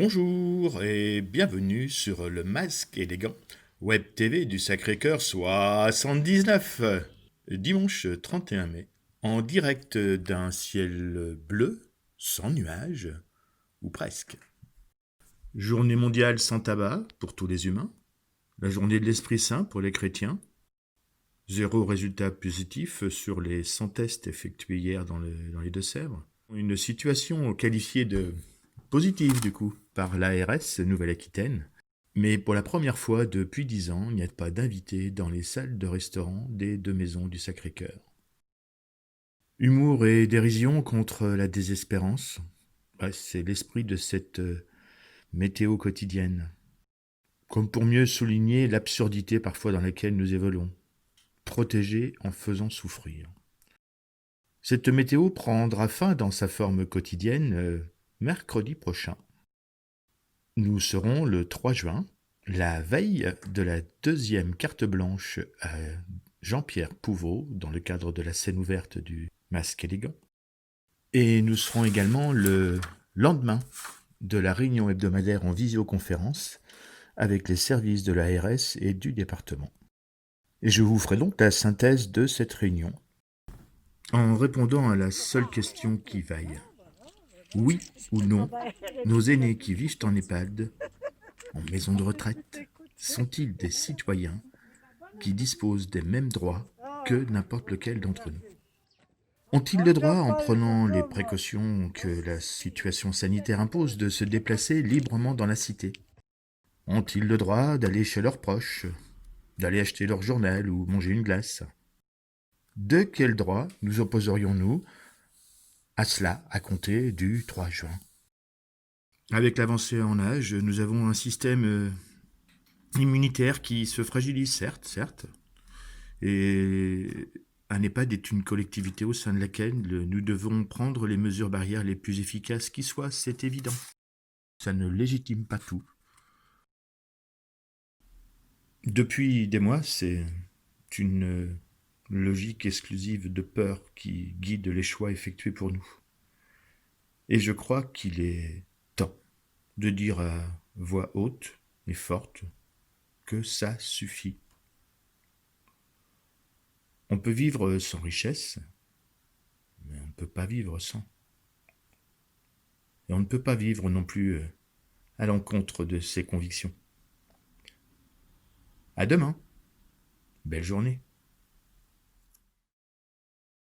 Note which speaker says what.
Speaker 1: Bonjour et bienvenue sur le Masque élégant, Web TV du Sacré-Cœur 79, dimanche 31 mai, en direct d'un ciel bleu, sans nuages, ou presque. Journée mondiale sans tabac pour tous les humains, la journée de l'Esprit Saint pour les chrétiens, zéro résultat positif sur les 100 tests effectués hier dans les Deux-Sèvres, une situation qualifiée de positive du coup par l'ARS Nouvelle-Aquitaine. Mais pour la première fois depuis 10 ans, il n'y a pas d'invités dans les salles de restaurant des deux maisons du Sacré-Cœur. Humour et dérision contre la désespérance, c'est l'esprit de cette météo quotidienne. Comme pour mieux souligner l'absurdité parfois dans laquelle nous évoluons. Protéger en faisant souffrir. Cette météo prendra fin dans sa forme quotidienne mercredi prochain. Nous serons le 3 juin, la veille de la deuxième carte blanche à Jean-Pierre Pouveau dans le cadre de la scène ouverte du Masque élégant. Et nous serons également le lendemain de la réunion hebdomadaire en visioconférence avec les services de l'ARS et du département. Et je vous ferai donc la synthèse de cette réunion en répondant à la seule question qui vaille. Oui ou non, nos aînés qui vivent en EHPAD, en maison de retraite, sont-ils des citoyens qui disposent des mêmes droits que n'importe lequel d'entre nous? Ont-ils le droit, en prenant les précautions que la situation sanitaire impose, de se déplacer librement dans la cité? Ont-ils le droit d'aller chez leurs proches, d'aller acheter leur journal ou manger une glace? De quel droit nous opposerions-nous à cela à compter du 3 juin? Avec l'avancée en âge, nous avons un système immunitaire qui se fragilise, certes, et un EHPAD est une collectivité au sein de laquelle nous devons prendre les mesures barrières les plus efficaces qui soient, c'est évident. Ça ne légitime pas tout. Depuis des mois, c'est une logique exclusive de peur qui guide les choix effectués pour nous. Et je crois qu'il est temps de dire à voix haute et forte que ça suffit. On peut vivre sans richesse, mais on ne peut pas vivre sans. Et on ne peut pas vivre non plus à l'encontre de ses convictions. À demain. Belle journée.